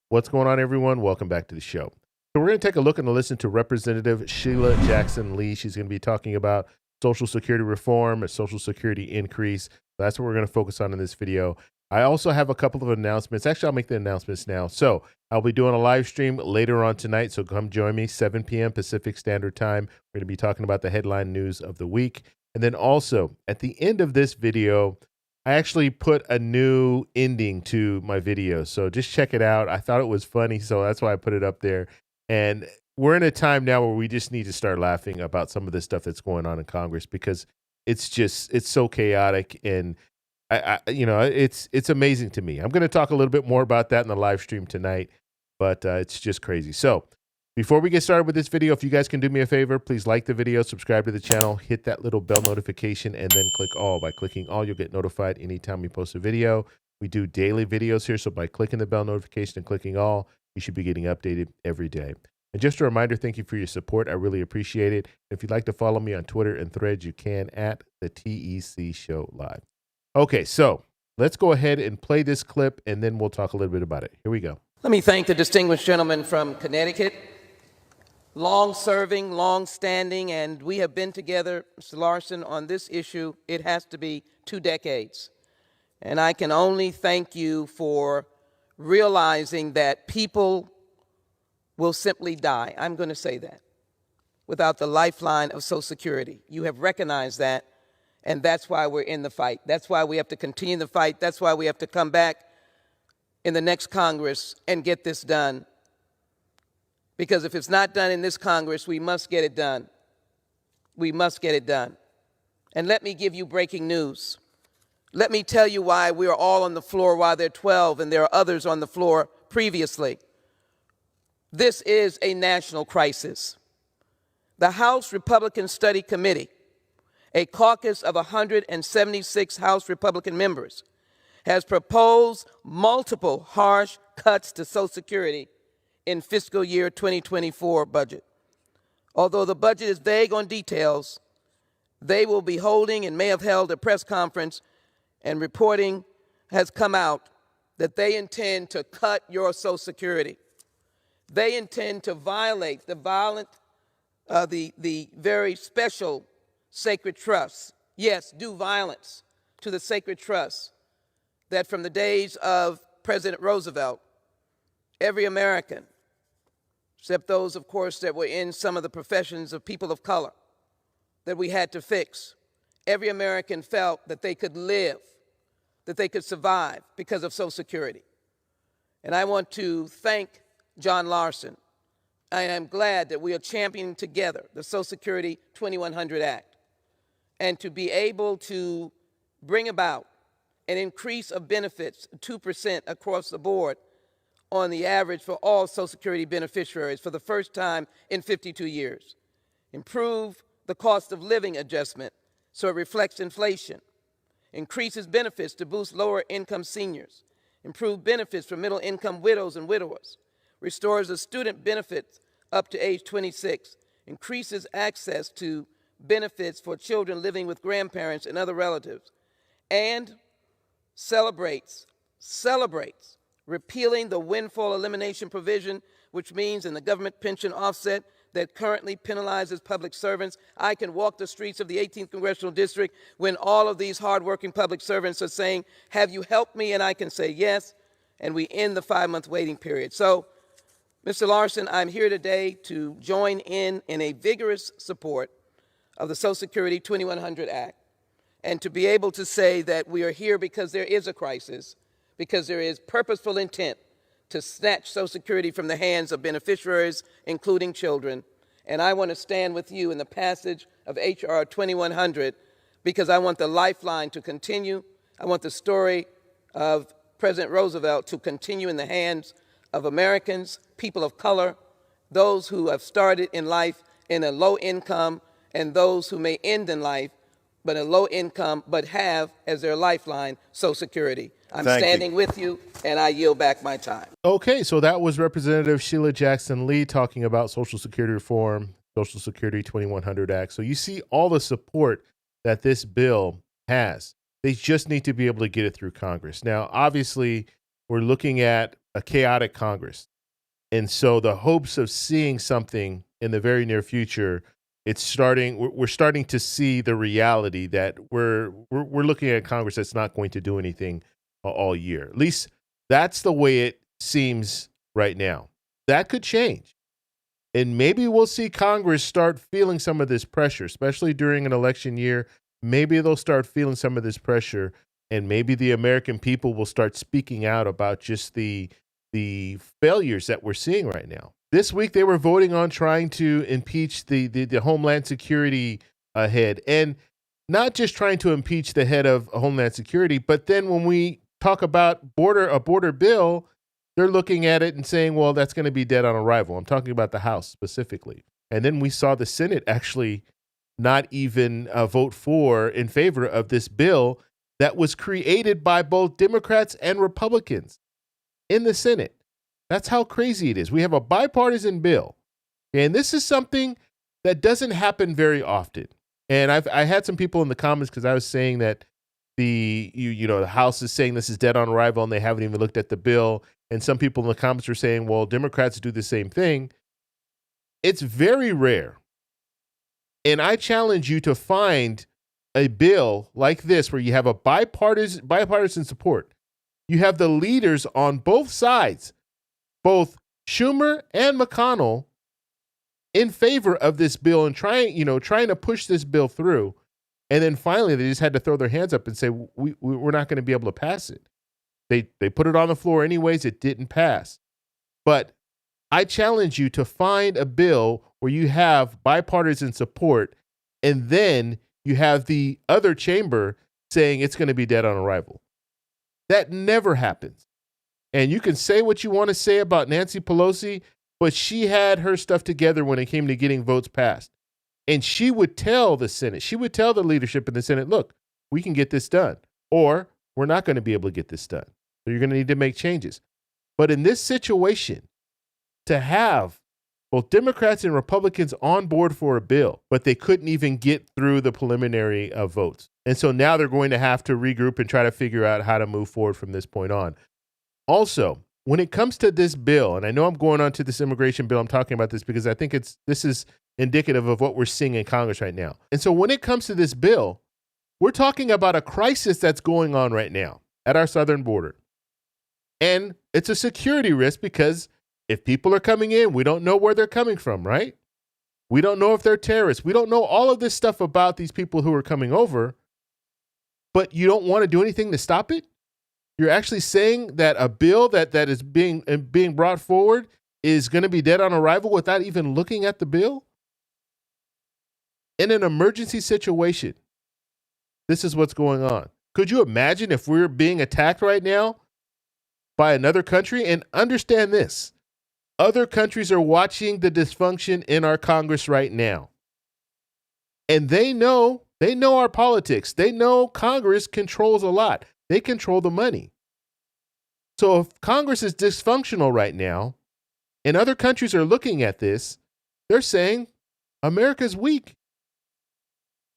What's going on, everyone? Welcome back to the show. So we're going to take a look and listen to Representative Sheila Jackson Lee. She's going to be talking about Social Security reform, a Social Security increase. That's what we're going to focus on in this video. I also have a couple of announcements. Actually, I'll make the announcements now. So I'll be doing a live stream later on tonight. So come join me, 7 p.m. Pacific Standard Time. We're going to be talking about the headline news of the week. And then also at the end of this video, I actually put a new ending to my video, so just check it out. I thought it was funny, so that's why I put it up there. And we're in a time now where we just need to start laughing about some of the stuff that's going on in Congress, because it's so chaotic, and it's amazing to me. I'm going to talk a little bit more about that in the live stream tonight, but it's just crazy. So before we get started with this video, if you guys can do me a favor, please like the video, subscribe to the channel, hit that little bell notification, and then click all. By clicking all, you'll get notified anytime we post a video. We do daily videos here, so by clicking the bell notification and clicking all, you should be getting updated every day. And just a reminder, thank you for your support. I really appreciate it. If you'd like to follow me on Twitter and Threads, you can at the TEC Show Live. Okay, so let's go ahead and play this clip, and then we'll talk a little bit about it. Here we go. Let me thank the distinguished gentleman from Connecticut. Long-serving, long-standing, and we have been together, Mr. Larson, on this issue. It has to be 2 decades. And I can only thank you for realizing that people will simply die, I'm going to say that, without the lifeline of Social Security. You have recognized that, and that's why we're in the fight. That's why we have to continue the fight. That's why we have to come back in the next Congress and get this done. Because if it's not done in this Congress, we must get it done. We must get it done. And let me give you breaking news. Let me tell you why we are all on the floor while there are 12 and there are others on the floor previously. This is a national crisis. The House Republican Study Committee, a caucus of 176 House Republican members, has proposed multiple harsh cuts to Social Security in fiscal year 2024 budget. Although the budget is vague on details, they will be holding and may have held a press conference, and reporting has come out that they intend to cut your Social Security. They intend to violate the very special sacred trusts. Yes, do violence to the sacred trusts that from the days of President Roosevelt, every American, except those, of course, that were in some of the professions of people of color that we had to fix. Every American felt that they could live, that they could survive because of Social Security. And I want to thank John Larson. I am glad that we are championing together the Social Security 2100 Act, and to be able to bring about an increase of benefits, 2% across the board, on the average for all Social Security beneficiaries for the first time in 52 years. Improve the cost of living adjustment so it reflects inflation. Increases benefits to boost lower income seniors. Improve benefits for middle income widows and widowers. Restores the student benefits up to age 26. Increases access to benefits for children living with grandparents and other relatives. And celebrates repealing the windfall elimination provision, which means in the government pension offset that currently penalizes public servants. I can walk the streets of the 18th Congressional District when all of these hardworking public servants are saying, have you helped me? And I can say yes, and we end the 5-month waiting period. So, Mr. Larson, I'm here today to join in a vigorous support of the Social Security 2100 Act, and to be able to say that we are here because there is a crisis, because there is purposeful intent to snatch Social Security from the hands of beneficiaries, including children. And I want to stand with you in the passage of H.R. 2100 because I want the lifeline to continue. I want the story of President Roosevelt to continue in the hands of Americans, people of color, those who have started in life in a low income, and those who may end in life but a low income, but have as their lifeline Social Security. I'm standing with you, and I yield back my time. Okay, so that was Representative Sheila Jackson Lee talking about Social Security reform, Social Security 2100 Act. So you see all the support that this bill has. They just need to be able to get it through Congress. Now, obviously, we're looking at a chaotic Congress. And so the hopes of seeing something in the very near future, we're starting to see the reality that we're looking at Congress that's not going to do anything all year. At least that's the way it seems right now. That could change. And maybe we'll see Congress start feeling some of this pressure, especially during an election year. Maybe they'll start feeling some of this pressure, and maybe the American people will start speaking out about just the failures that we're seeing right now. This week, they were voting on trying to impeach the Homeland Security head, and not just trying to impeach the head of Homeland Security, but then when we talk about a border bill, they're looking at it and saying, well, that's going to be dead on arrival. I'm talking about the House specifically. And then we saw the Senate actually not even vote in favor of this bill that was created by both Democrats and Republicans in the Senate. That's how crazy it is. We have a bipartisan bill, and this is something that doesn't happen very often. And I had some people in the comments because I was saying that the House is saying this is dead on arrival and they haven't even looked at the bill. And some people in the comments were saying, well, Democrats do the same thing. It's very rare. And I challenge you to find a bill like this where you have a bipartisan support. You have the leaders on both sides, both Schumer and McConnell, in favor of this bill and trying to push this bill through. And then finally, they just had to throw their hands up and say, we're not going to be able to pass it. They put it on the floor anyways. It didn't pass. But I challenge you to find a bill where you have bipartisan support, and then you have the other chamber saying it's going to be dead on arrival. That never happens. And you can say what you want to say about Nancy Pelosi, but she had her stuff together when it came to getting votes passed. And she would tell the Senate, she would tell the leadership in the Senate, look, we can get this done, or we're not going to be able to get this done. So you're going to need to make changes. But in this situation, to have both Democrats and Republicans on board for a bill, but they couldn't even get through the preliminary votes. And so now they're going to have to regroup and try to figure out how to move forward from this point on. Also, when it comes to this bill, and I know I'm going on to this immigration bill, I'm talking about this because I think this is indicative of what we're seeing in Congress right now. And so when it comes to this bill, we're talking about a crisis that's going on right now at our southern border. And it's a security risk because if people are coming in, we don't know where they're coming from, right? We don't know if they're terrorists. We don't know all of this stuff about these people who are coming over, but you don't want to do anything to stop it? You're actually saying that a bill that is being brought forward is going to be dead on arrival without even looking at the bill? In an emergency situation, this is what's going on. Could you imagine if we're being attacked right now by another country? And understand this, other countries are watching the dysfunction in our Congress right now. And they know our politics. They know Congress controls a lot. They control the money. So if Congress is dysfunctional right now, and other countries are looking at this, they're saying America's weak.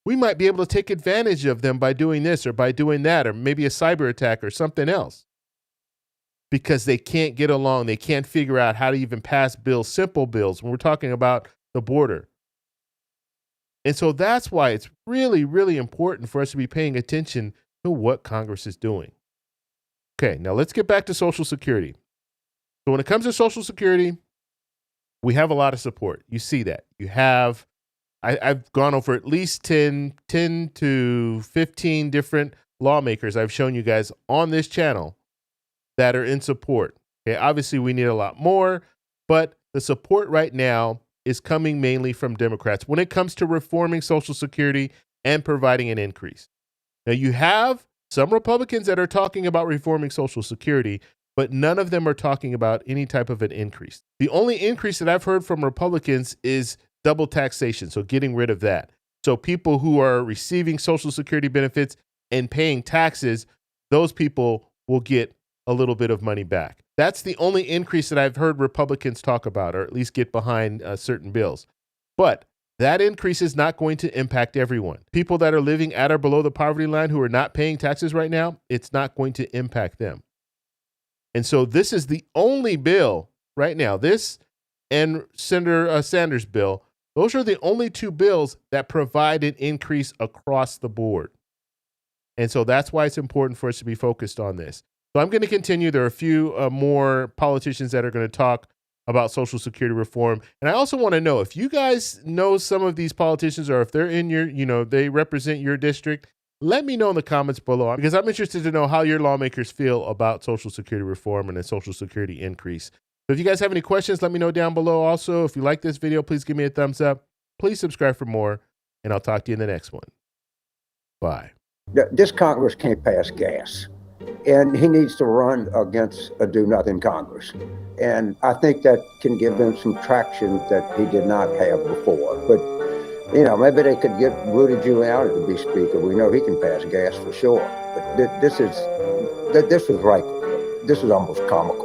We might be able to take advantage of them by doing this or by doing that, or maybe a cyber attack or something else. Because they can't get along. They can't figure out how to even pass bills, simple bills, when we're talking about the border. And so that's why it's really, really important for us to be paying attention to what Congress is doing. Okay, now let's get back to Social Security. So when it comes to Social Security, we have a lot of support. You see that. You have, I've gone over at least 10 to 15 different lawmakers I've shown you guys on this channel that are in support. Okay, obviously we need a lot more, but the support right now is coming mainly from Democrats when it comes to reforming Social Security and providing an increase. Now you have some Republicans that are talking about reforming Social Security, but none of them are talking about any type of an increase. The only increase that I've heard from Republicans is double taxation, so getting rid of that. So people who are receiving Social Security benefits and paying taxes, those people will get a little bit of money back. That's the only increase that I've heard Republicans talk about, or at least get behind certain bills. But that increase is not going to impact everyone. People that are living at or below the poverty line who are not paying taxes right now, it's not going to impact them. And so this is the only bill right now, this and Senator Sanders' bill, those are the only two bills that provide an increase across the board. And so that's why it's important for us to be focused on this. So I'm going to continue. There are a few more politicians that are going to talk about Social Security reform. And I also want to know if you guys know some of these politicians, or if they're in your, they represent your district, let me know in the comments below, because I'm interested to know how your lawmakers feel about Social Security reform and a Social Security increase. So if you guys have any questions, let me know down below. Also, if you like this video, please give me a thumbs up. Please subscribe for more, and I'll talk to you in the next one. Bye. This Congress can't pass gas, and he needs to run against a do-nothing Congress. And I think that can give them some traction that he did not have before. But, maybe they could get Rudy Giuliani to be speaker. We know he can pass gas for sure. But this is almost comical.